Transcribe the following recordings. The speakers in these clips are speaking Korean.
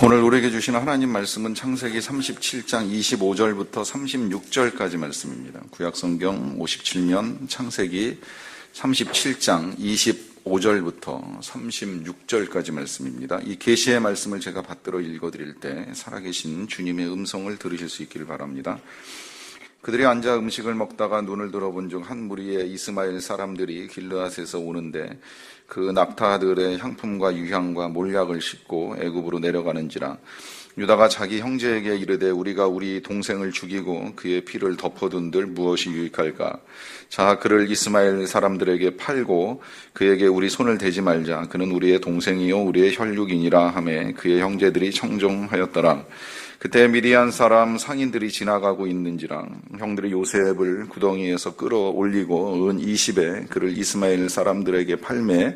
오늘 우리에게 주신 하나님 말씀은 창세기 37장 25절부터 36절까지 말씀입니다. 구약성경 57면 창세기 37장 25절부터 36절까지 말씀입니다. 이 계시의 말씀을 제가 받들어 읽어드릴 때 살아계신 주님의 음성을 들으실 수 있기를 바랍니다. 그들이 앉아 음식을 먹다가 눈을 들어본 중 한 무리의 이스마엘 사람들이 길르앗에서 오는데 그 낙타들의 향품과 유향과 몰약을 싣고 애굽으로 내려가는지라. 유다가 자기 형제에게 이르되 우리가 우리 동생을 죽이고 그의 피를 덮어둔들 무엇이 유익할까? 자, 그를 이스마엘 사람들에게 팔고 그에게 우리 손을 대지 말자. 그는 우리의 동생이요 우리의 혈육이니라 하매 그의 형제들이 청종하였더라. 그때 미디안 사람 상인들이 지나가고 있는지라. 형들이 요셉을 구덩이에서 끌어올리고 은 20에 그를 이스마엘 사람들에게 팔매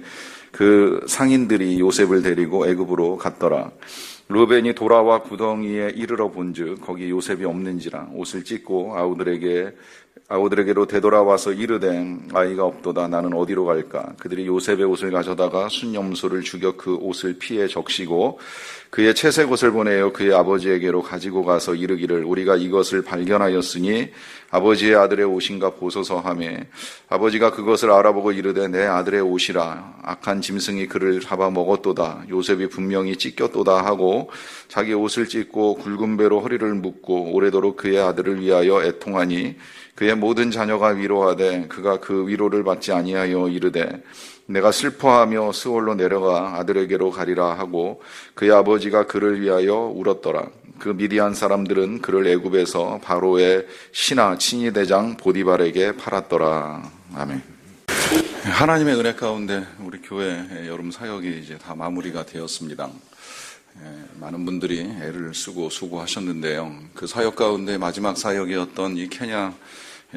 그 상인들이 요셉을 데리고 애굽으로 갔더라. 르벤이 돌아와 구덩이에 이르러 본즉 거기 요셉이 없는지라. 옷을 찢고 아우들에게로 되돌아와서 이르되 아이가 없도다. 나는 어디로 갈까? 그들이 요셉의 옷을 가져다가 순념소를 죽여 그 옷을 피에 적시고 그의 채색 옷을 보내어 그의 아버지에게로 가지고 가서 이르기를 우리가 이것을 발견하였으니 아버지의 아들의 옷인가 보소서 하며 아버지가 그것을 알아보고 이르되 내 아들의 옷이라. 악한 짐승이 그를 잡아먹었도다. 요셉이 분명히 찢겼도다 하고 자기 옷을 찢고 굵은 배로 허리를 묶고 오래도록 그의 아들을 위하여 애통하니 그의 모든 자녀가 위로하되 그가 그 위로를 받지 아니하여 이르되 내가 슬퍼하며 스올로 내려가 아들에게로 가리라 하고 그의 아버지가 그를 위하여 울었더라. 그 미디안 사람들은 그를 애굽에서 바로의 신하 친위대장 보디발에게 팔았더라. 아멘. 하나님의 은혜 가운데 우리 교회 여름 사역이 이제 다 마무리가 되었습니다. 많은 분들이 애를 쓰고 수고하셨는데요. 그 사역 가운데 마지막 사역이었던 이 케냐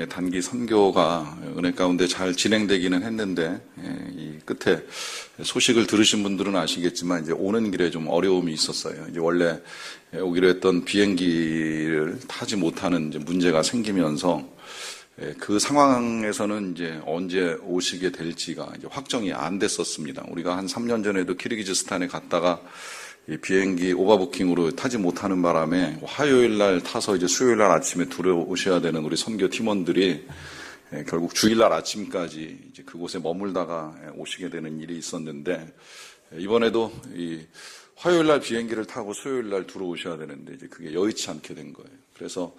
단기 선교가 은혜 가운데 잘 진행되기는 했는데 이 끝에 소식을 들으신 분들은 아시겠지만 이제 오는 길에 좀 어려움이 있었어요. 이제 원래 오기로 했던 비행기를 타지 못하는 이제 문제가 생기면서 그 상황에서는 이제 언제 오시게 될지가 이제 확정이 안 됐었습니다. 우리가 한 3년 전에도 키르기즈스탄에 갔다가 이 비행기 오버부킹으로 타지 못하는 바람에 화요일 날 타서 이제 수요일 날 아침에 들어오셔야 되는 우리 선교 팀원들이 결국 주일 날 아침까지 이제 그곳에 머물다가 오시게 되는 일이 있었는데 이번에도 이 화요일 날 비행기를 타고 수요일 날 들어오셔야 되는데 이제 그게 여의치 않게 된 거예요. 그래서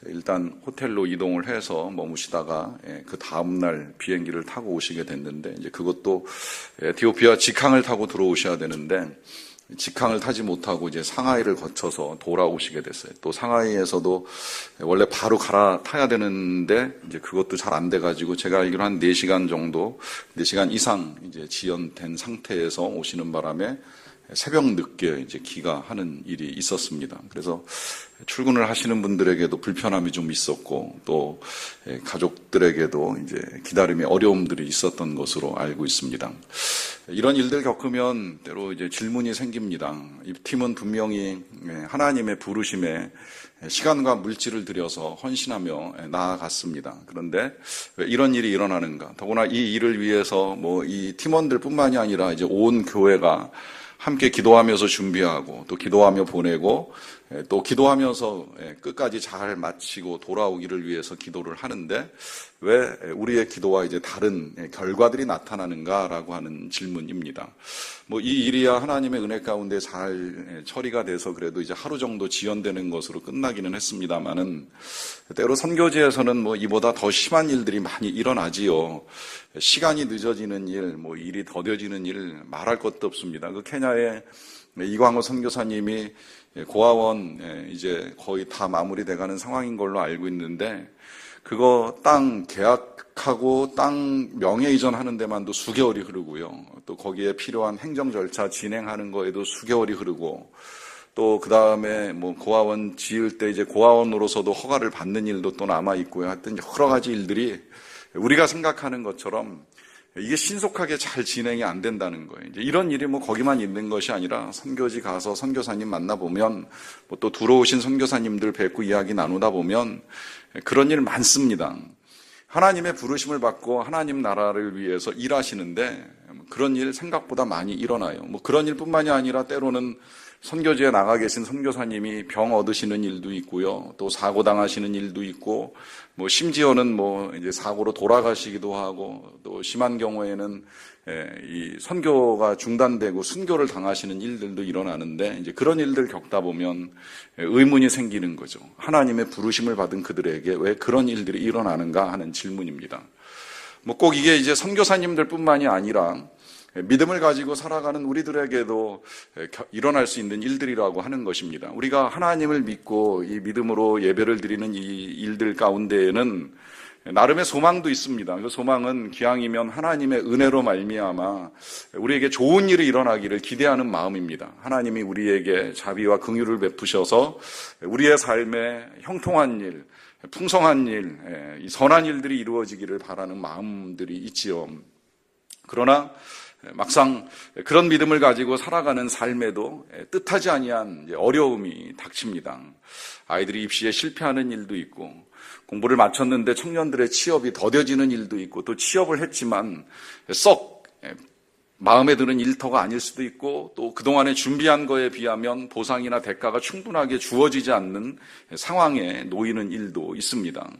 일단 호텔로 이동을 해서 머무시다가 그 다음 날 비행기를 타고 오시게 됐는데 이제 그것도 에티오피아 직항을 타고 들어오셔야 되는데 직항을 타지 못하고 이제 상하이를 거쳐서 돌아오시게 됐어요. 또 상하이에서도 원래 바로 갈아타야 되는데 이제 그것도 잘 안 돼가지고 제가 알기로 한 4시간 정도, 4시간 이상 이제 지연된 상태에서 오시는 바람에 새벽 늦게 이제 귀가하는 일이 있었습니다. 그래서 출근을 하시는 분들에게도 불편함이 좀 있었고 또 가족들에게도 이제 기다림의 어려움들이 있었던 것으로 알고 있습니다. 이런 일들 겪으면 때로 이제 질문이 생깁니다. 이 팀은 분명히 하나님의 부르심에 시간과 물질을 들여서 헌신하며 나아갔습니다. 그런데 왜 이런 일이 일어나는가? 더구나 이 일을 위해서 뭐 이 팀원들뿐만이 아니라 이제 온 교회가 함께 기도하면서 준비하고 또 기도하며 보내고 또 기도하면서 끝까지 잘 마치고 돌아오기를 위해서 기도를 하는데 왜 우리의 기도와 이제 다른 결과들이 나타나는가라고 하는 질문입니다. 뭐 이 일이야 하나님의 은혜 가운데 잘 처리가 돼서 그래도 이제 하루 정도 지연되는 것으로 끝나기는 했습니다만은 때로 선교지에서는 뭐 이보다 더 심한 일들이 많이 일어나지요. 시간이 늦어지는 일, 뭐 일이 더뎌지는 일 말할 것도 없습니다. 그 케냐의 이광호 선교사님이 고아원 이제 거의 다 마무리돼가는 상황인 걸로 알고 있는데 그거 땅 계약하고 땅 명예 이전하는 데만도 수개월이 흐르고요. 또 거기에 필요한 행정 절차 진행하는 거에도 수개월이 흐르고 또 그 다음에 뭐 고아원 지을 때 이제 고아원으로서도 허가를 받는 일도 또 남아 있고요. 하여튼 여러 가지 일들이 우리가 생각하는 것처럼 이게 신속하게 잘 진행이 안 된다는 거예요. 이제 이런 일이 뭐 거기만 있는 것이 아니라 선교지 가서 선교사님 만나보면 뭐 또 들어오신 선교사님들 뵙고 이야기 나누다 보면 그런 일 많습니다. 하나님의 부르심을 받고 하나님 나라를 위해서 일하시는데 그런 일 생각보다 많이 일어나요. 뭐 그런 일뿐만이 아니라 때로는 선교지에 나가 계신 선교사님이 병 얻으시는 일도 있고요. 또 사고 당하시는 일도 있고, 심지어는 이제 사고로 돌아가시기도 하고, 또 심한 경우에는 이 선교가 중단되고 순교를 당하시는 일들도 일어나는데, 이제 그런 일들 겪다 보면 의문이 생기는 거죠. 하나님의 부르심을 받은 그들에게 왜 그런 일들이 일어나는가 하는 질문입니다. 꼭 이게 이제 선교사님들뿐만이 아니라 믿음을 가지고 살아가는 우리들에게도 일어날 수 있는 일들이라고 하는 것입니다. 우리가 하나님을 믿고 이 믿음으로 예배를 드리는 이 일들 가운데에는 나름의 소망도 있습니다. 그 소망은 기왕이면 하나님의 은혜로 말미암아 우리에게 좋은 일이 일어나기를 기대하는 마음입니다. 하나님이 우리에게 자비와 긍휼을 베푸셔서 우리의 삶에 형통한 일, 풍성한 일, 선한 일들이 이루어지기를 바라는 마음들이 있지요. 그러나 막상 그런 믿음을 가지고 살아가는 삶에도 뜻하지 아니한 어려움이 닥칩니다. 아이들이 입시에 실패하는 일도 있고, 공부를 마쳤는데 청년들의 취업이 더뎌지는 일도 있고, 또 취업을 했지만 썩 마음에 드는 일터가 아닐 수도 있고, 또 그동안에 준비한 거에 비하면 보상이나 대가가 충분하게 주어지지 않는 상황에 놓이는 일도 있습니다.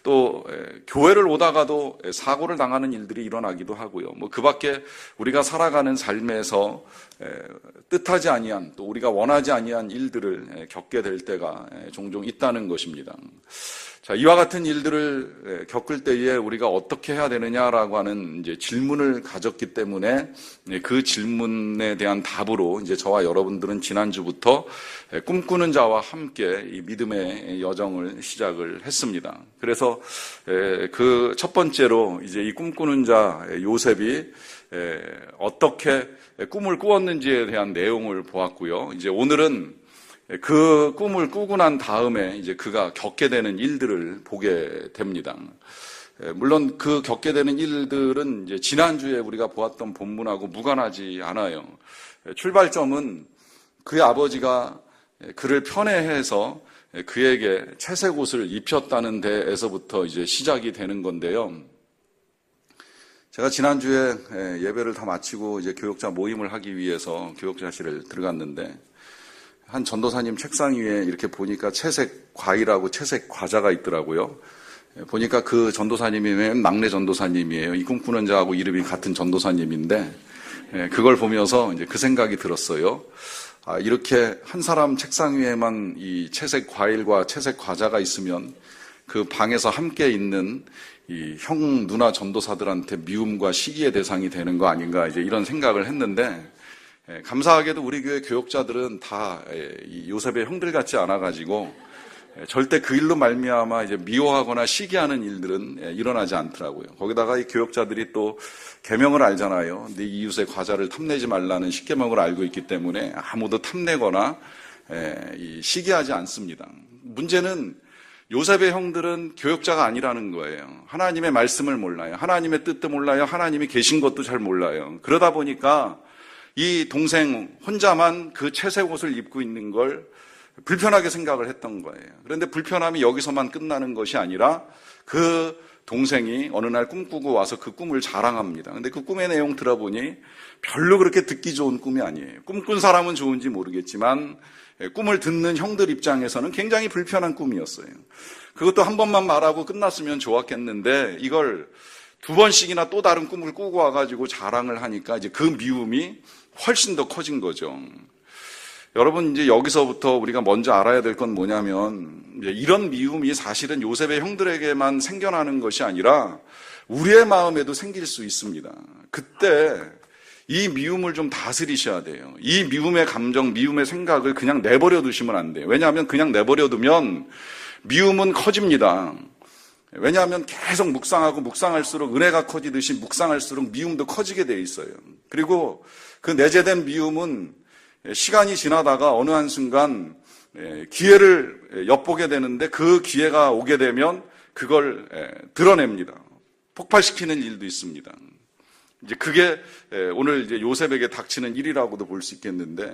또 교회를 오다가도 사고를 당하는 일들이 일어나기도 하고요. 그 밖에 우리가 살아가는 삶에서 뜻하지 아니한, 또 우리가 원하지 아니한 일들을 겪게 될 때가 종종 있다는 것입니다. 자, 이와 같은 일들을 겪을 때에 우리가 어떻게 해야 되느냐라고 하는 이제 질문을 가졌기 때문에 그 질문에 대한 답으로 이제 저와 여러분들은 지난주부터 꿈꾸는 자와 함께 이 믿음의 여정을 시작을 했습니다. 그래서 그 첫 번째로 이제 이 꿈꾸는 자 요셉이 어떻게 꿈을 꾸었는지에 대한 내용을 보았고요. 이제 오늘은 그 꿈을 꾸고 난 다음에 이제 그가 겪게 되는 일들을 보게 됩니다. 물론 그 겪게 되는 일들은 이제 지난주에 우리가 보았던 본문하고 무관하지 않아요. 출발점은 그의 아버지가 그를 편애해서 그에게 채색 옷을 입혔다는 데에서부터 이제 시작이 되는 건데요. 제가 지난주에 예배를 다 마치고 이제 교역자 모임을 하기 위해서 교역자실을 들어갔는데, 한 전도사님 책상 위에 이렇게 보니까 채색 과일하고 채색 과자가 있더라고요. 보니까 그 전도사님이 맨 막내 전도사님이에요. 이 꿈꾸는 자하고 이름이 같은 전도사님인데, 그걸 보면서 이제 그 생각이 들었어요. 이렇게 한 사람 책상 위에만 이 채색 과일과 채색 과자가 있으면 그 방에서 함께 있는 이 형 누나 전도사들한테 미움과 시기의 대상이 되는 거 아닌가, 이제 이런 생각을 했는데, 감사하게도 우리 교회 교역자들은 다 요셉의 형들 같지 않아가지고 절대 그 일로 말미암아 이제 미워하거나 시기하는 일들은 일어나지 않더라고요. 거기다가 이 교역자들이 또 계명을 알잖아요. 네 이웃의 과자를 탐내지 말라는 십계명을 알고 있기 때문에 아무도 탐내거나 시기하지 않습니다. 문제는 요셉의 형들은 교역자가 아니라는 거예요. 하나님의 말씀을 몰라요. 하나님의 뜻도 몰라요. 하나님이 계신 것도 잘 몰라요. 그러다 보니까 이 동생 혼자만 그 채색 옷을 입고 있는 걸 불편하게 생각을 했던 거예요. 그런데 불편함이 여기서만 끝나는 것이 아니라 그 동생이 어느 날 꿈꾸고 와서 그 꿈을 자랑합니다. 근데 그 꿈의 내용 들어보니 별로 그렇게 듣기 좋은 꿈이 아니에요. 꿈꾼 사람은 좋은지 모르겠지만 꿈을 듣는 형들 입장에서는 굉장히 불편한 꿈이었어요. 그것도 한 번만 말하고 끝났으면 좋았겠는데 이걸 두 번씩이나 또 다른 꿈을 꾸고 와가지고 자랑을 하니까 이제 그 미움이 훨씬 더 커진 거죠. 여러분, 이제 여기서부터 우리가 먼저 알아야 될 건 뭐냐면, 이런 미움이 사실은 요셉의 형들에게만 생겨나는 것이 아니라 우리의 마음에도 생길 수 있습니다. 그때 이 미움을 좀 다스리셔야 돼요. 이 미움의 감정, 미움의 생각을 그냥 내버려 두시면 안 돼요. 왜냐하면 그냥 내버려 두면 미움은 커집니다. 왜냐하면 계속 묵상하고 묵상할수록 은혜가 커지듯이 묵상할수록 미움도 커지게 돼 있어요. 그리고 그 내재된 미움은 시간이 지나다가 어느 한순간 기회를 엿보게 되는데 그 기회가 오게 되면 그걸 드러냅니다. 폭발시키는 일도 있습니다. 이제 그게 오늘 이제 요셉에게 닥치는 일이라고도 볼 수 있겠는데,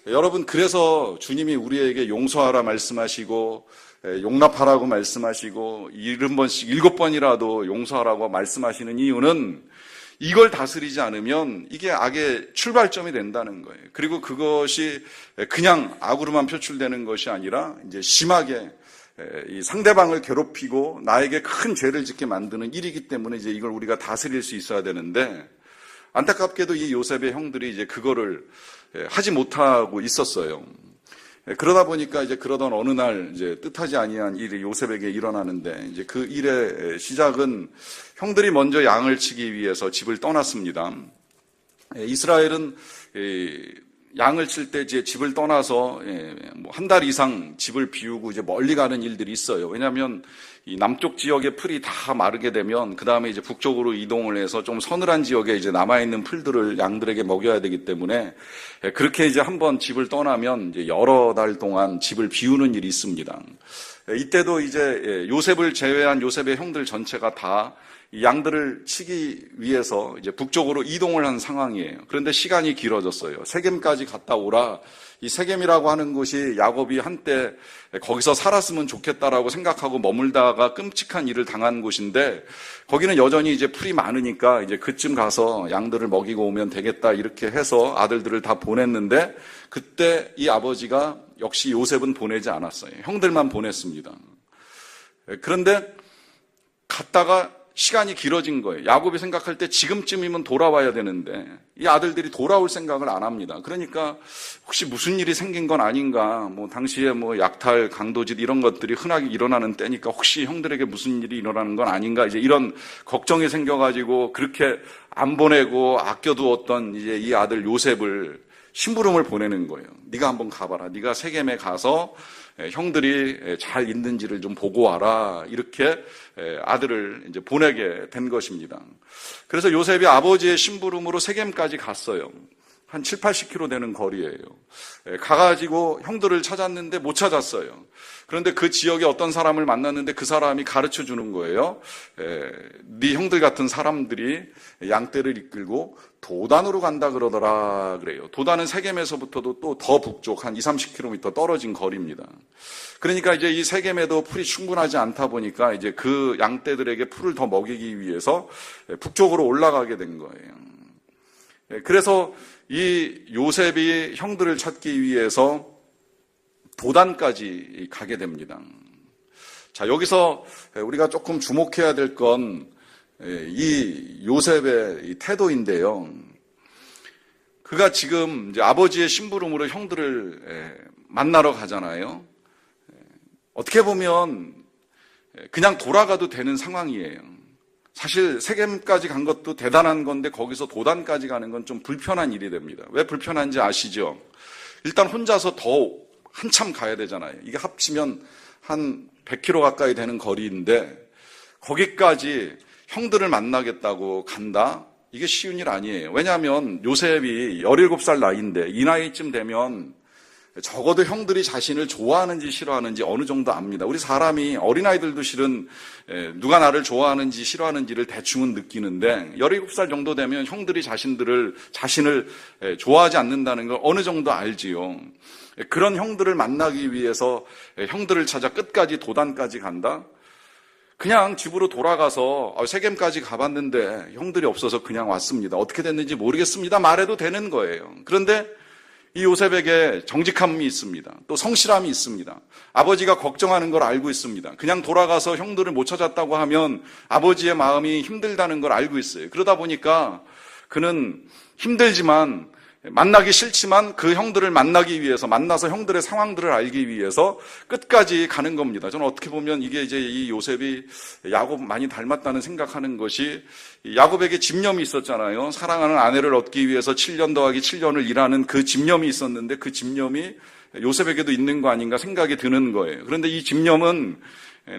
여러분, 그래서 주님이 우리에게 용서하라 말씀하시고 용납하라고 말씀하시고 70번씩 7번이라도 용서하라고 말씀하시는 이유는 이걸 다스리지 않으면 이게 악의 출발점이 된다는 거예요. 그리고 그것이 그냥 악으로만 표출되는 것이 아니라 이제 심하게 이 상대방을 괴롭히고 나에게 큰 죄를 짓게 만드는 일이기 때문에 이제 이걸 우리가 다스릴 수 있어야 되는데, 안타깝게도 이 요셉의 형들이 이제 그거를 하지 못하고 있었어요. 그러다 보니까 이제 그러던 어느 날 이제 뜻하지 아니한 일이 요셉에게 일어나는데, 이제 그 일의 시작은 형들이 먼저 양을 치기 위해서 집을 떠났습니다. 이스라엘은 양을 칠 때 이제 집을 떠나서 한 달 이상 집을 비우고 이제 멀리 가는 일들이 있어요. 왜냐하면 이 남쪽 지역의 풀이 다 마르게 되면 그 다음에 이제 북쪽으로 이동을 해서 좀 서늘한 지역에 이제 남아있는 풀들을 양들에게 먹여야 되기 때문에 그렇게 이제 한번 집을 떠나면 이제 여러 달 동안 집을 비우는 일이 있습니다. 이때도 이제 요셉을 제외한 요셉의 형들 전체가 다 양들을 치기 위해서 이제 북쪽으로 이동을 한 상황이에요. 그런데 시간이 길어졌어요. 세겜까지 갔다 오라. 이 세겜이라고 하는 곳이 야곱이 한때 거기서 살았으면 좋겠다라고 생각하고 머물다가 끔찍한 일을 당한 곳인데, 거기는 여전히 이제 풀이 많으니까 이제 그쯤 가서 양들을 먹이고 오면 되겠다 이렇게 해서 아들들을 다 보냈는데, 그때 이 아버지가 역시 요셉은 보내지 않았어요. 형들만 보냈습니다. 그런데 갔다가 시간이 길어진 거예요. 야곱이 생각할 때 지금쯤이면 돌아와야 되는데 이 아들들이 돌아올 생각을 안 합니다. 그러니까 혹시 무슨 일이 생긴 건 아닌가, 당시에 약탈, 강도짓 이런 것들이 흔하게 일어나는 때니까 혹시 형들에게 무슨 일이 일어나는 건 아닌가, 이제 이런 걱정이 생겨가지고 그렇게 안 보내고 아껴두었던 이제 이 아들 요셉을 심부름을 보내는 거예요. 네가 한번 가봐라. 네가 세겜에 가서 형들이 잘 있는지를 좀 보고 와라. 이렇게 아들을 이제 보내게 된 것입니다. 그래서 요셉이 아버지의 심부름으로 세겜까지 갔어요. 한 7, 80km 되는 거리예요. 가가지고 형들을 찾았는데 못 찾았어요. 그런데 그 지역에 어떤 사람을 만났는데 그 사람이 가르쳐 주는 거예요. 네 형들 같은 사람들이 양떼를 이끌고 도단으로 간다 그러더라 그래요. 도단은 세겜에서부터도 또 더 북쪽 한 20, 30km 떨어진 거리입니다. 그러니까 이제 이 세겜에도 풀이 충분하지 않다 보니까 이제 그 양떼들에게 풀을 더 먹이기 위해서 북쪽으로 올라가게 된 거예요. 그래서 이 요셉이 형들을 찾기 위해서 도단까지 가게 됩니다. 자, 여기서 우리가 조금 주목해야 될 건 이 요셉의 이 태도인데요. 그가 지금 이제 아버지의 심부름으로 형들을 만나러 가잖아요. 어떻게 보면 그냥 돌아가도 되는 상황이에요. 사실 세겜까지 간 것도 대단한 건데 거기서 도단까지 가는 건 좀 불편한 일이 됩니다. 왜 불편한지 아시죠? 일단 혼자서 더 한참 가야 되잖아요. 이게 합치면 한 100km 가까이 되는 거리인데 거기까지 형들을 만나겠다고 간다? 이게 쉬운 일 아니에요. 왜냐하면 요셉이 17살 나이인데 이 나이쯤 되면 적어도 형들이 자신을 좋아하는지 싫어하는지 어느 정도 압니다. 우리 사람이, 어린아이들도 실은 누가 나를 좋아하는지 싫어하는지를 대충은 느끼는데 17살 정도 되면 형들이 자신을 좋아하지 않는다는 걸 어느 정도 알지요. 그런 형들을 만나기 위해서 형들을 찾아 끝까지 도단까지 간다? 그냥 집으로 돌아가서 세겜까지 가봤는데 형들이 없어서 그냥 왔습니다. 어떻게 됐는지 모르겠습니다. 말해도 되는 거예요. 그런데 이 요셉에게 정직함이 있습니다. 또 성실함이 있습니다. 아버지가 걱정하는 걸 알고 있습니다. 그냥 돌아가서 형들을 못 찾았다고 하면 아버지의 마음이 힘들다는 걸 알고 있어요. 그러다 보니까 그는 힘들지만, 만나기 싫지만 그 형들을 만나기 위해서, 만나서 형들의 상황들을 알기 위해서 끝까지 가는 겁니다. 저는 어떻게 보면 이게 이제 이 요셉이 야곱 많이 닮았다는 생각하는 것이, 야곱에게 집념이 있었잖아요. 사랑하는 아내를 얻기 위해서 7년 더하기 7년을 일하는 그 집념이 있었는데 그 집념이 요셉에게도 있는 거 아닌가 생각이 드는 거예요. 그런데 이 집념은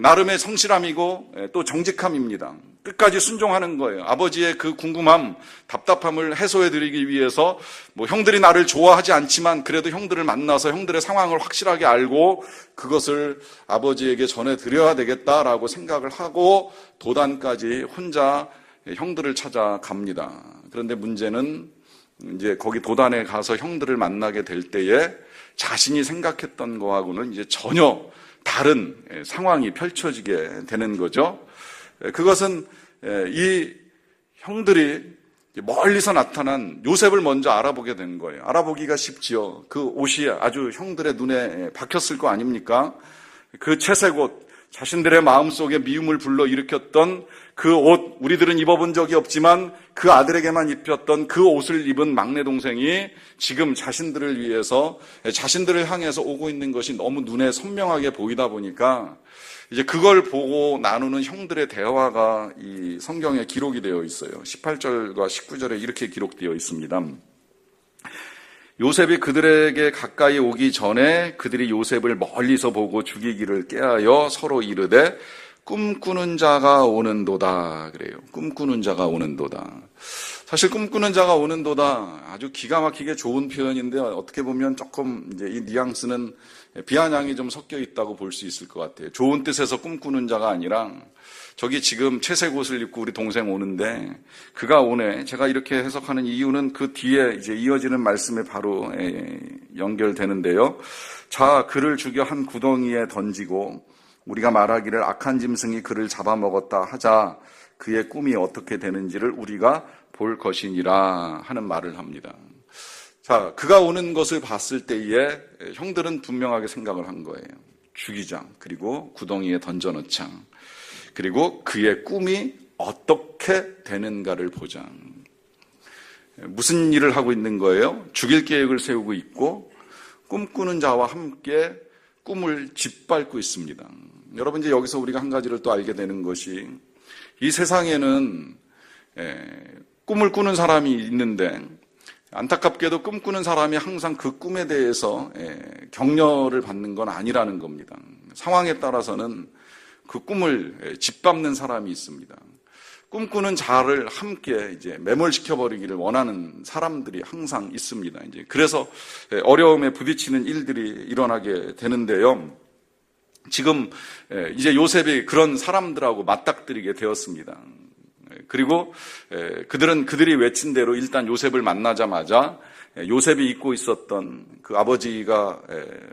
나름의 성실함이고 또 정직함입니다. 끝까지 순종하는 거예요. 아버지의 그 궁금함, 답답함을 해소해드리기 위해서 형들이 나를 좋아하지 않지만 그래도 형들을 만나서 형들의 상황을 확실하게 알고 그것을 아버지에게 전해드려야 되겠다라고 생각을 하고 도단까지 혼자 형들을 찾아갑니다. 그런데 문제는 이제 거기 도단에 가서 형들을 만나게 될 때에 자신이 생각했던 거하고는 이제 전혀 다른 상황이 펼쳐지게 되는 거죠. 그것은 이 형들이 멀리서 나타난 요셉을 먼저 알아보게 된 거예요. 알아보기가 쉽지요. 그 옷이 아주 형들의 눈에 박혔을 거 아닙니까? 그 채색 옷, 자신들의 마음속에 미움을 불러일으켰던 그 옷, 우리들은 입어본 적이 없지만 그 아들에게만 입혔던 그 옷을 입은 막내 동생이 지금 자신들을 위해서, 자신들을 향해서 오고 있는 것이 너무 눈에 선명하게 보이다 보니까 이제 그걸 보고 나누는 형들의 대화가 이 성경에 기록이 되어 있어요. 18절과 19절에 이렇게 기록되어 있습니다. 요셉이 그들에게 가까이 오기 전에 그들이 요셉을 멀리서 보고 죽이기를 꾀하여 서로 이르되 꿈꾸는 자가 오는도다. 그래요. 꿈꾸는 자가 오는도다. 사실 꿈꾸는 자가 오는도다. 아주 기가 막히게 좋은 표현인데 어떻게 보면 조금 이제 이 뉘앙스는 비아냥이 좀 섞여 있다고 볼 수 있을 것 같아요. 좋은 뜻에서 꿈꾸는 자가 아니라 저기 지금 채색 옷을 입고 우리 동생 오는데 그가 오네. 제가 이렇게 해석하는 이유는 그 뒤에 이제 이어지는 말씀에 바로 연결되는데요. 자, 그를 죽여 한 구덩이에 던지고 우리가 말하기를 악한 짐승이 그를 잡아먹었다 하자 그의 꿈이 어떻게 되는지를 우리가 볼 것이니라 하는 말을 합니다. 자, 그가 오는 것을 봤을 때에 형들은 분명하게 생각을 한 거예요. 죽이자. 그리고 구덩이에 던져넣자. 그리고 그의 꿈이 어떻게 되는가를 보자. 무슨 일을 하고 있는 거예요? 죽일 계획을 세우고 있고 꿈꾸는 자와 함께 꿈을 짓밟고 있습니다. 여러분, 이제 여기서 우리가 한 가지를 또 알게 되는 것이 이 세상에는 꿈을 꾸는 사람이 있는데 안타깝게도 꿈꾸는 사람이 항상 그 꿈에 대해서 격려를 받는 건 아니라는 겁니다. 상황에 따라서는 그 꿈을 짓밟는 사람이 있습니다. 꿈꾸는 자를 함께 이제 매몰시켜버리기를 원하는 사람들이 항상 있습니다. 이제 그래서 어려움에 부딪히는 일들이 일어나게 되는데요. 지금 이제 요셉이 그런 사람들하고 맞닥뜨리게 되었습니다. 그리고 그들이 외친 대로 일단 요셉을 만나자마자 요셉이 입고 있었던 그 아버지가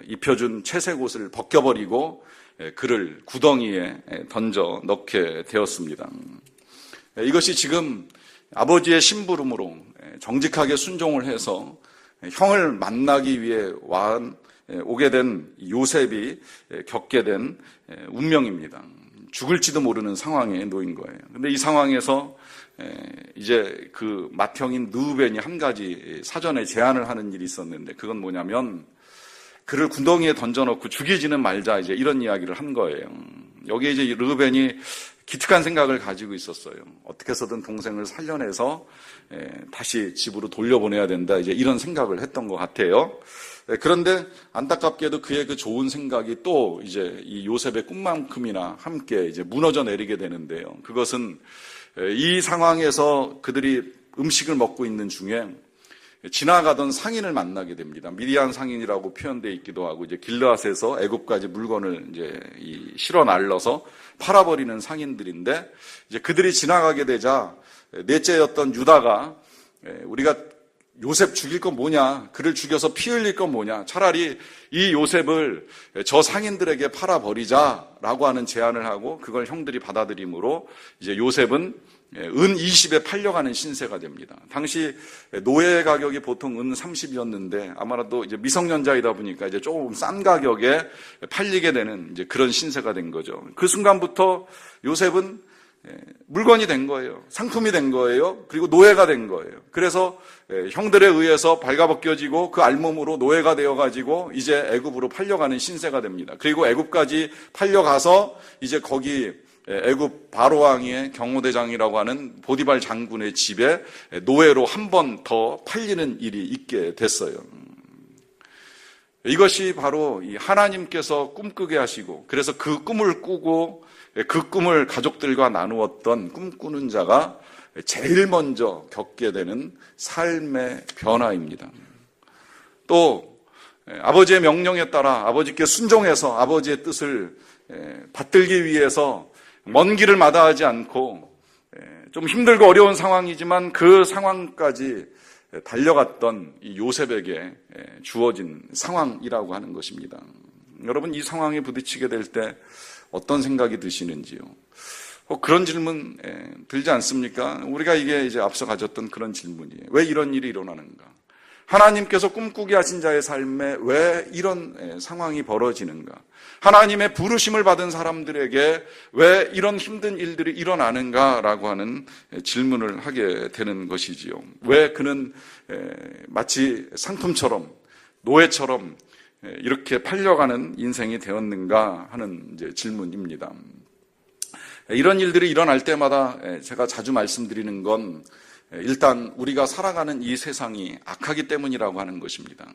입혀준 채색 옷을 벗겨버리고 그를 구덩이에 던져 넣게 되었습니다. 이것이 지금 아버지의 심부름으로 정직하게 순종을 해서 형을 만나기 위해 오게 된 요셉이 겪게 된 운명입니다. 죽을지도 모르는 상황에 놓인 거예요. 근데 이 상황에서 이제 그 맏형인 르우벤이 한 가지 사전에 제안을 하는 일이 있었는데 그건 뭐냐면 그를 구덩이에 던져놓고 죽이지는 말자 이제 이런 이야기를 한 거예요. 여기에 이제 르우벤이 기특한 생각을 가지고 있었어요. 어떻게 해서든 동생을 살려내서 다시 집으로 돌려보내야 된다 이제 이런 생각을 했던 것 같아요. 그런데 안타깝게도 그의 그 좋은 생각이 또 이제 이 요셉의 꿈만큼이나 함께 이제 무너져 내리게 되는데요. 그것은 이 상황에서 그들이 음식을 먹고 있는 중에 지나가던 상인을 만나게 됩니다. 미디안 상인이라고 표현되어 있기도 하고 이제 길르앗에서 애굽까지 물건을 이제 실어 날러서 팔아버리는 상인들인데 이제 그들이 지나가게 되자 넷째였던 유다가 우리가 요셉 죽일 건 뭐냐? 그를 죽여서 피 흘릴 건 뭐냐? 차라리 이 요셉을 저 상인들에게 팔아버리자라고 하는 제안을 하고 그걸 형들이 받아들임으로 이제 요셉은 은 20에 팔려가는 신세가 됩니다. 당시 노예 가격이 보통 은 30이었는데 아마도 이제 미성년자이다 보니까 이제 조금 싼 가격에 팔리게 되는 이제 그런 신세가 된 거죠. 그 순간부터 요셉은 물건이 된 거예요. 상품이 된 거예요. 그리고 노예가 된 거예요. 그래서 형들에 의해서 발가벗겨지고 그 알몸으로 노예가 되어가지고 이제 애굽으로 팔려가는 신세가 됩니다. 그리고 애굽까지 팔려가서 이제 거기 애굽 바로왕의 경호대장이라고 하는 보디발 장군의 집에 노예로 한 번 더 팔리는 일이 있게 됐어요. 이것이 바로 하나님께서 꿈꾸게 하시고 그래서 그 꿈을 꾸고 그 꿈을 가족들과 나누었던 꿈꾸는 자가 제일 먼저 겪게 되는 삶의 변화입니다. 또 아버지의 명령에 따라 아버지께 순종해서 아버지의 뜻을 받들기 위해서 먼 길을 마다하지 않고 좀 힘들고 어려운 상황이지만 그 상황까지 달려갔던 이 요셉에게 주어진 상황이라고 하는 것입니다. 여러분 이 상황에 부딪히게 될 때 어떤 생각이 드시는지요? 그런 질문 들지 않습니까? 우리가 이게 이제 앞서 가졌던 그런 질문이에요. 왜 이런 일이 일어나는가? 하나님께서 꿈꾸게 하신 자의 삶에 왜 이런 상황이 벌어지는가? 하나님의 부르심을 받은 사람들에게 왜 이런 힘든 일들이 일어나는가라고 하는 질문을 하게 되는 것이지요. 왜 그는 마치 상품처럼, 노예처럼 이렇게 팔려가는 인생이 되었는가 하는 이제 질문입니다. 이런 일들이 일어날 때마다 제가 자주 말씀드리는 건 일단 우리가 살아가는 이 세상이 악하기 때문이라고 하는 것입니다.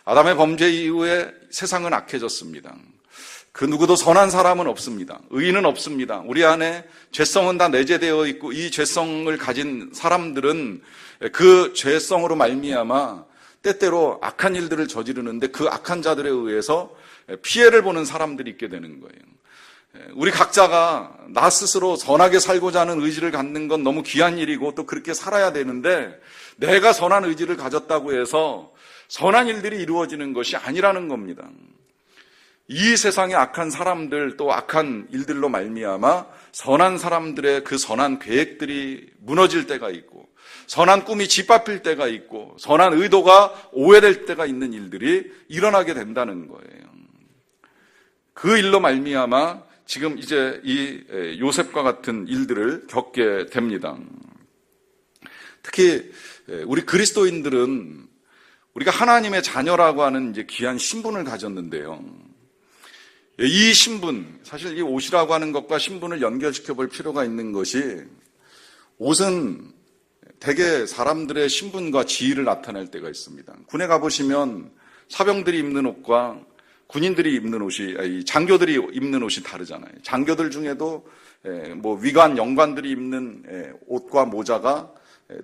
아담의 범죄 이후에 세상은 악해졌습니다. 그 누구도 선한 사람은 없습니다. 의인은 없습니다. 우리 안에 죄성은 다 내재되어 있고 이 죄성을 가진 사람들은 그 죄성으로 말미암아 때때로 악한 일들을 저지르는데 그 악한 자들에 의해서 피해를 보는 사람들이 있게 되는 거예요. 우리 각자가 나 스스로 선하게 살고자 하는 의지를 갖는 건 너무 귀한 일이고 또 그렇게 살아야 되는데 내가 선한 의지를 가졌다고 해서 선한 일들이 이루어지는 것이 아니라는 겁니다. 이 세상의 악한 사람들 또 악한 일들로 말미암아 선한 사람들의 그 선한 계획들이 무너질 때가 있고 선한 꿈이 짓밟힐 때가 있고 선한 의도가 오해될 때가 있는 일들이 일어나게 된다는 거예요. 그 일로 말미암아 지금 이제 이 요셉과 같은 일들을 겪게 됩니다. 특히 우리 그리스도인들은 우리가 하나님의 자녀라고 하는 이제 귀한 신분을 가졌는데요. 이 신분, 사실 이 옷이라고 하는 것과 신분을 연결시켜 볼 필요가 있는 것이 옷은 대개 사람들의 신분과 지위를 나타낼 때가 있습니다. 군에 가보시면 사병들이 입는 옷과 군인들이 입는 옷이, 장교들이 입는 옷이 다르잖아요. 장교들 중에도 뭐 위관, 영관들이 입는 옷과 모자가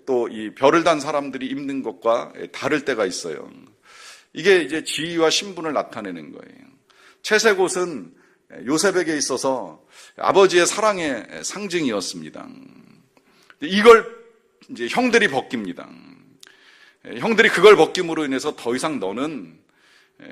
또 이 별을 단 사람들이 입는 것과 다를 때가 있어요. 이게 이제 지위와 신분을 나타내는 거예요. 채색 옷은 요셉에게 있어서 아버지의 사랑의 상징이었습니다. 이걸 이제 형들이 벗깁니다. 형들이 그걸 벗김으로 인해서 더 이상 너는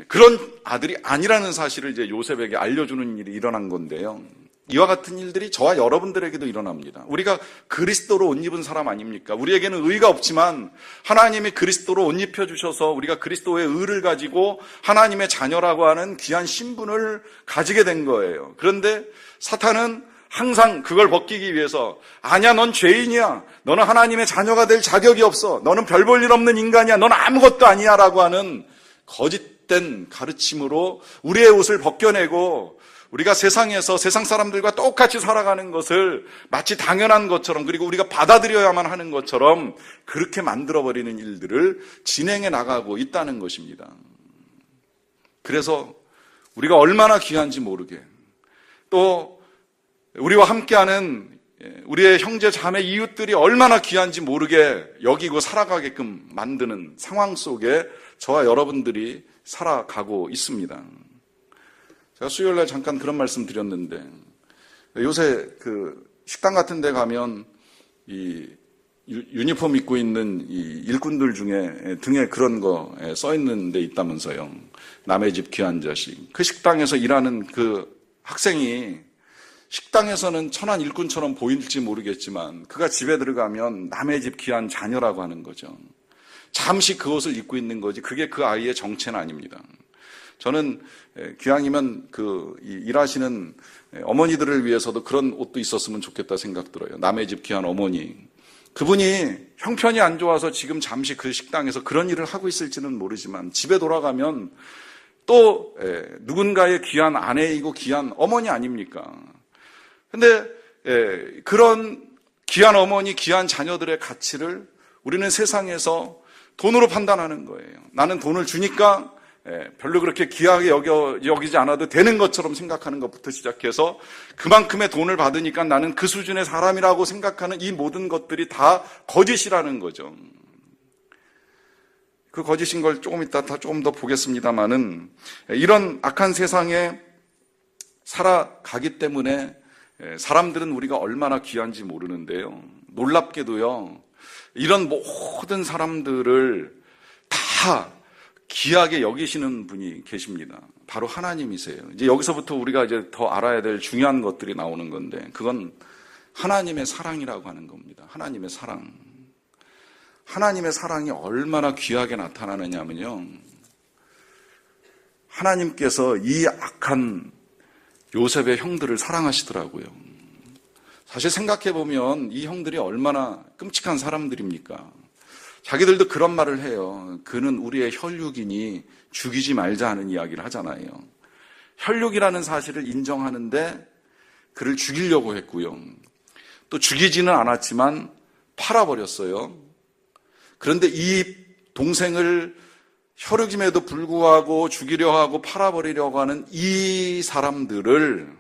그런 아들이 아니라는 사실을 이제 요셉에게 알려주는 일이 일어난 건데요. 이와 같은 일들이 저와 여러분들에게도 일어납니다. 우리가 그리스도로 옷 입은 사람 아닙니까? 우리에게는 의가 없지만 하나님이 그리스도로 옷 입혀주셔서 우리가 그리스도의 의를 가지고 하나님의 자녀라고 하는 귀한 신분을 가지게 된 거예요. 그런데 사탄은 항상 그걸 벗기기 위해서 아니야, 넌 죄인이야. 너는 하나님의 자녀가 될 자격이 없어. 너는 별 볼 일 없는 인간이야. 넌 아무것도 아니야 라고 하는 거짓된 가르침으로 우리의 옷을 벗겨내고 우리가 세상에서 세상 사람들과 똑같이 살아가는 것을 마치 당연한 것처럼 그리고 우리가 받아들여야만 하는 것처럼 그렇게 만들어버리는 일들을 진행해 나가고 있다는 것입니다. 그래서 우리가 얼마나 귀한지 모르게 또 우리와 함께하는 우리의 형제 자매 이웃들이 얼마나 귀한지 모르게 여기고 살아가게끔 만드는 상황 속에 저와 여러분들이 살아가고 있습니다. 제가 수요일날 잠깐 그런 말씀 드렸는데 요새 그 식당 같은 데 가면 이 유니폼 입고 있는 이 일꾼들 중에 등에 그런 거 써 있는 데 있다면서요. 남의 집 귀한 자식. 그 식당에서 일하는 그 학생이 식당에서는 천한 일꾼처럼 보일지 모르겠지만 그가 집에 들어가면 남의 집 귀한 자녀라고 하는 거죠. 잠시 그 옷을 입고 있는 거지 그게 그 아이의 정체는 아닙니다. 저는 기왕이면 그 일하시는 어머니들을 위해서도 그런 옷도 있었으면 좋겠다 생각 들어요. 남의 집 귀한 어머니. 그분이 형편이 안 좋아서 지금 잠시 그 식당에서 그런 일을 하고 있을지는 모르지만 집에 돌아가면 또 누군가의 귀한 아내이고 귀한 어머니 아닙니까? 근데 그런 귀한 어머니, 귀한 자녀들의 가치를 우리는 세상에서 돈으로 판단하는 거예요. 나는 돈을 주니까 별로 그렇게 귀하게 여기지 않아도 되는 것처럼 생각하는 것부터 시작해서 그만큼의 돈을 받으니까 나는 그 수준의 사람이라고 생각하는 이 모든 것들이 다 거짓이라는 거죠. 그 거짓인 걸 조금 이따 조금 더 보겠습니다만은 이런 악한 세상에 살아가기 때문에 사람들은 우리가 얼마나 귀한지 모르는데요. 놀랍게도요. 이런 모든 사람들을 다 귀하게 여기시는 분이 계십니다. 바로 하나님이세요. 이제 여기서부터 우리가 이제 더 알아야 될 중요한 것들이 나오는 건데, 그건 하나님의 사랑이라고 하는 겁니다. 하나님의 사랑. 하나님의 사랑이 얼마나 귀하게 나타나느냐면요, 하나님께서 이 악한 요셉의 형들을 사랑하시더라고요. 사실 생각해보면 이 형들이 얼마나 끔찍한 사람들입니까? 자기들도 그런 말을 해요. 그는 우리의 혈육이니 죽이지 말자 하는 이야기를 하잖아요. 혈육이라는 사실을 인정하는데 그를 죽이려고 했고요. 또 죽이지는 않았지만 팔아버렸어요. 그런데 이 동생을 혈육임에도 불구하고 죽이려 하고 팔아버리려고 하는 이 사람들을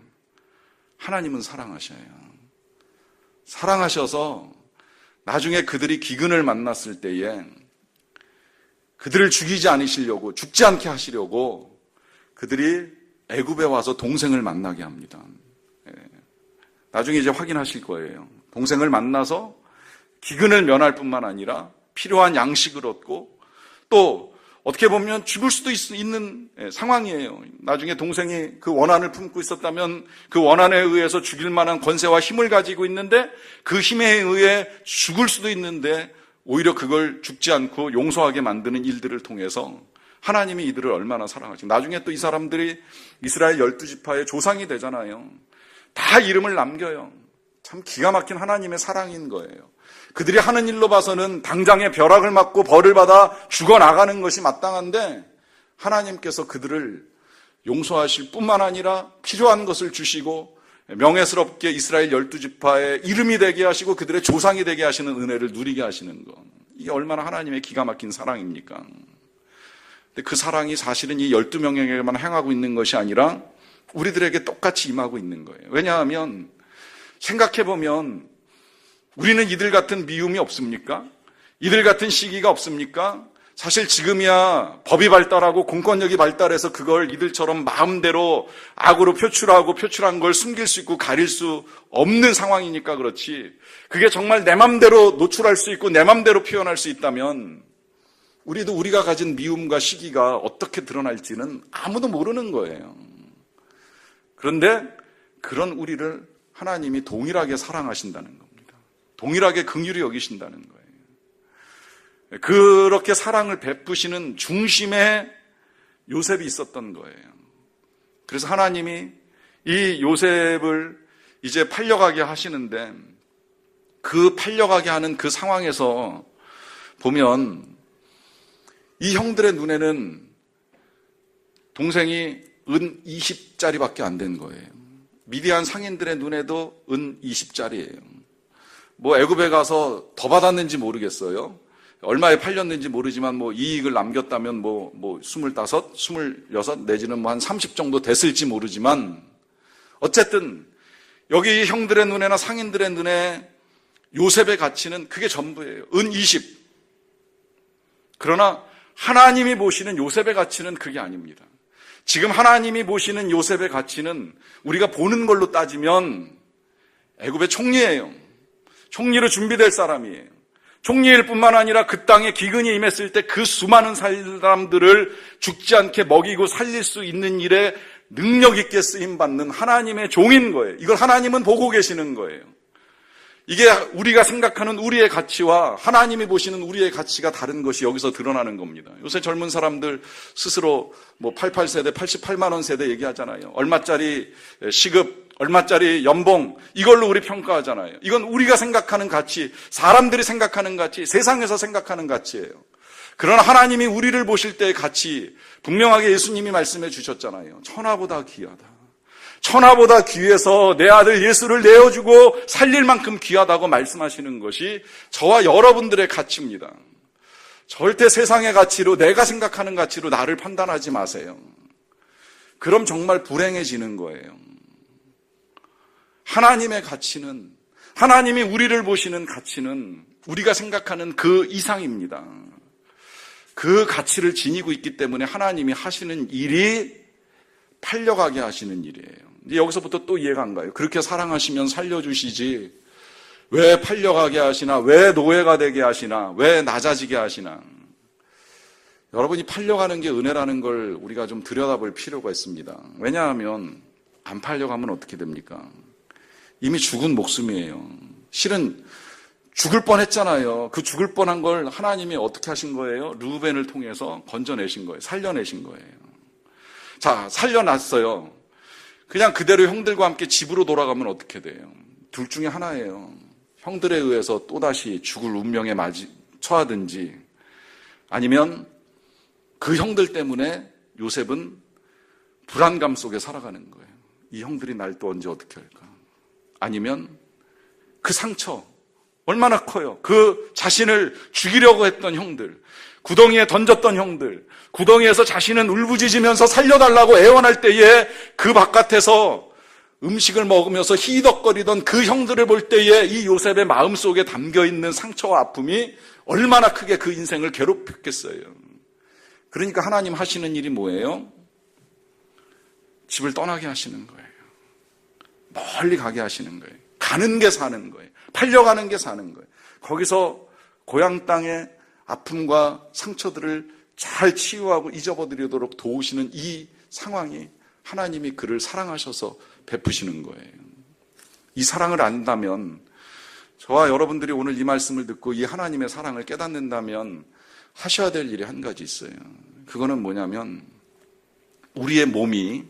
하나님은 사랑하셔요. 사랑하셔서 나중에 그들이 기근을 만났을 때에 그들을 죽이지 않으시려고, 죽지 않게 하시려고 그들이 애굽에 와서 동생을 만나게 합니다. 나중에 이제 확인하실 거예요. 동생을 만나서 기근을 면할 뿐만 아니라 필요한 양식을 얻고, 또 어떻게 보면 죽을 수도 있는 상황이에요. 나중에 동생이 그 원한을 품고 있었다면 그 원한에 의해서 죽일 만한 권세와 힘을 가지고 있는데 그 힘에 의해 죽을 수도 있는데 오히려 그걸 죽지 않고 용서하게 만드는 일들을 통해서 하나님이 이들을 얼마나 사랑하시고, 나중에 또 이 사람들이 이스라엘 12지파의 조상이 되잖아요. 다 이름을 남겨요. 참 기가 막힌 하나님의 사랑인 거예요. 그들이 하는 일로 봐서는 당장의 벼락을 맞고 벌을 받아 죽어나가는 것이 마땅한데 하나님께서 그들을 용서하실 뿐만 아니라 필요한 것을 주시고 명예스럽게 이스라엘 12지파의 이름이 되게 하시고 그들의 조상이 되게 하시는 은혜를 누리게 하시는 것. 이게 얼마나 하나님의 기가 막힌 사랑입니까? 근데 그 사랑이 사실은 이 12명에게만 행하고 있는 것이 아니라 우리들에게 똑같이 임하고 있는 거예요. 왜냐하면 생각해보면 우리는 이들 같은 미움이 없습니까? 이들 같은 시기가 없습니까? 사실 지금이야 법이 발달하고 공권력이 발달해서 그걸 이들처럼 마음대로 악으로 표출한 걸 숨길 수 있고 가릴 수 없는 상황이니까 그렇지, 그게 정말 내 맘대로 노출할 수 있고 내 맘대로 표현할 수 있다면 우리도 우리가 가진 미움과 시기가 어떻게 드러날지는 아무도 모르는 거예요. 그런데 그런 우리를 하나님이 동일하게 사랑하신다는 겁니다. 동일하게 긍휼히 여기신다는 거예요. 그렇게 사랑을 베푸시는 중심에 요셉이 있었던 거예요. 그래서 하나님이 이 요셉을 이제 팔려가게 하시는데, 그 팔려가게 하는 그 상황에서 보면 이 형들의 눈에는 동생이 은 20짜리밖에 안 된 거예요. 미디안 상인들의 눈에도 은 20짜리예요. 뭐 애굽에 가서 더 받았는지 모르겠어요. 얼마에 팔렸는지 모르지만 뭐 이익을 남겼다면 뭐 25, 26 내지는 뭐 한 30 정도 됐을지 모르지만 어쨌든 여기 형들의 눈에나 상인들의 눈에 요셉의 가치는 그게 전부예요. 은 20. 그러나 하나님이 보시는 요셉의 가치는 그게 아닙니다. 지금 하나님이 보시는 요셉의 가치는 우리가 보는 걸로 따지면 애굽의 총리예요. 총리로 준비될 사람이에요. 총리일 뿐만 아니라 그 땅에 기근이 임했을 때 그 수많은 사람들을 죽지 않게 먹이고 살릴 수 있는 일에 능력 있게 쓰임받는 하나님의 종인 거예요. 이걸 하나님은 보고 계시는 거예요. 이게 우리가 생각하는 우리의 가치와 하나님이 보시는 우리의 가치가 다른 것이 여기서 드러나는 겁니다. 요새 젊은 사람들 스스로 뭐 88세대, 88만 원 세대 얘기하잖아요. 얼마짜리 시급, 얼마짜리 연봉, 이걸로 우리 평가하잖아요. 이건 우리가 생각하는 가치, 사람들이 생각하는 가치, 세상에서 생각하는 가치예요. 그러나 하나님이 우리를 보실 때의 가치, 분명하게 예수님이 말씀해 주셨잖아요. 천하보다 귀하다. 천하보다 귀해서 내 아들 예수를 내어주고 살릴 만큼 귀하다고 말씀하시는 것이 저와 여러분들의 가치입니다. 절대 세상의 가치로, 내가 생각하는 가치로 나를 판단하지 마세요. 그럼 정말 불행해지는 거예요. 하나님의 가치는, 하나님이 우리를 보시는 가치는 우리가 생각하는 그 이상입니다. 그 가치를 지니고 있기 때문에 하나님이 하시는 일이 팔려가게 하시는 일이에요. 이제 여기서부터 또 이해가 안 가요. 그렇게 사랑하시면 살려주시지 왜 팔려가게 하시나, 왜 노예가 되게 하시나, 왜 낮아지게 하시나. 여러분이 팔려가는 게 은혜라는 걸 우리가 좀 들여다볼 필요가 있습니다. 왜냐하면 안 팔려가면 어떻게 됩니까? 이미 죽은 목숨이에요. 실은 죽을 뻔했잖아요. 그 죽을 뻔한 걸 하나님이 어떻게 하신 거예요? 르우벤을 통해서 건져내신 거예요. 살려내신 거예요. 자, 살려놨어요. 그냥 그대로 형들과 함께 집으로 돌아가면 어떻게 돼요? 둘 중에 하나예요. 형들에 의해서 또다시 죽을 운명에 처하든지, 아니면 그 형들 때문에 요셉은 불안감 속에 살아가는 거예요. 이 형들이 날 또 언제 어떻게 할까? 아니면 그 상처 얼마나 커요. 그 자신을 죽이려고 했던 형들, 구덩이에 던졌던 형들, 구덩이에서 자신은 울부짖으면서 살려달라고 애원할 때에 그 바깥에서 음식을 먹으면서 희덕거리던 그 형들을 볼 때에 이 요셉의 마음속에 담겨있는 상처와 아픔이 얼마나 크게 그 인생을 괴롭혔겠어요. 그러니까 하나님 하시는 일이 뭐예요? 집을 떠나게 하시는 거예요. 멀리 가게 하시는 거예요. 가는 게 사는 거예요. 팔려가는 게 사는 거예요. 거기서 고향 땅의 아픔과 상처들을 잘 치유하고 잊어버리도록 도우시는 이 상황이 하나님이 그를 사랑하셔서 베푸시는 거예요. 이 사랑을 안다면, 저와 여러분들이 오늘 이 말씀을 듣고 이 하나님의 사랑을 깨닫는다면 하셔야 될 일이 한 가지 있어요. 그거는 뭐냐면, 우리의 몸이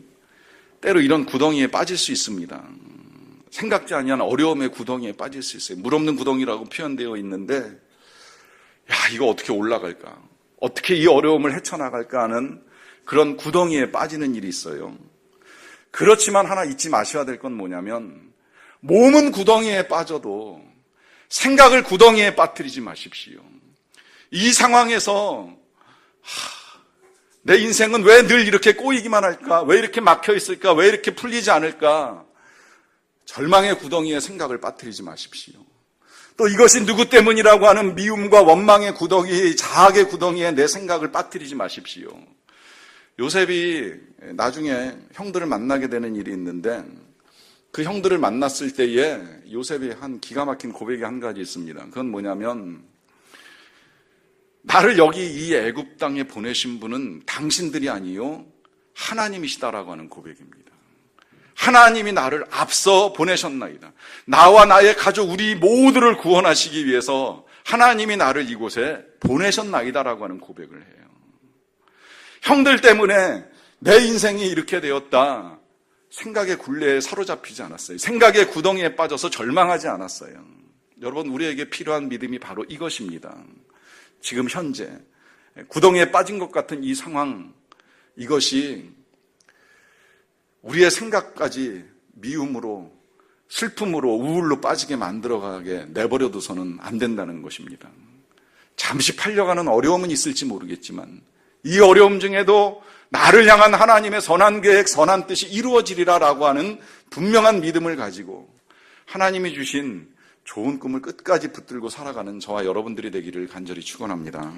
때로 이런 구덩이에 빠질 수 있습니다. 생각지 아니한 어려움의 구덩이에 빠질 수 있어요. 물 없는 구덩이라고 표현되어 있는데, 야, 이거 어떻게 올라갈까? 어떻게 이 어려움을 헤쳐나갈까 하는 그런 구덩이에 빠지는 일이 있어요. 그렇지만 하나 잊지 마셔야 될 건 뭐냐면, 몸은 구덩이에 빠져도 생각을 구덩이에 빠뜨리지 마십시오. 이 상황에서 내 인생은 왜 늘 이렇게 꼬이기만 할까? 왜 이렇게 막혀 있을까? 왜 이렇게 풀리지 않을까? 절망의 구덩이에 생각을 빠뜨리지 마십시오. 또 이것이 누구 때문이라고 하는 미움과 원망의 구덩이, 자학의 구덩이에 내 생각을 빠뜨리지 마십시오. 요셉이 나중에 형들을 만나게 되는 일이 있는데, 그 형들을 만났을 때에 요셉이 한 기가 막힌 고백이 한 가지 있습니다. 그건 뭐냐면, 나를 여기 이 애굽 땅에 보내신 분은 당신들이 아니요 하나님이시다라고 하는 고백입니다. 하나님이 나를 앞서 보내셨나이다. 나와 나의 가족 우리 모두를 구원하시기 위해서 하나님이 나를 이곳에 보내셨나이다라고 하는 고백을 해요. 형들 때문에 내 인생이 이렇게 되었다. 생각의 굴레에 사로잡히지 않았어요. 생각의 구덩이에 빠져서 절망하지 않았어요. 여러분, 우리에게 필요한 믿음이 바로 이것입니다. 지금 현재 구덩이에 빠진 것 같은 이 상황, 이것이 우리의 생각까지 미움으로, 슬픔으로, 우울로 빠지게 만들어가게 내버려둬서는 안 된다는 것입니다. 잠시 팔려가는 어려움은 있을지 모르겠지만 이 어려움 중에도 나를 향한 하나님의 선한 계획, 선한 뜻이 이루어지리라라고 하는 분명한 믿음을 가지고 하나님이 주신 좋은 꿈을 끝까지 붙들고 살아가는 저와 여러분들이 되기를 간절히 축원합니다.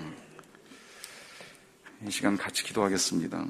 이 시간 같이 기도하겠습니다.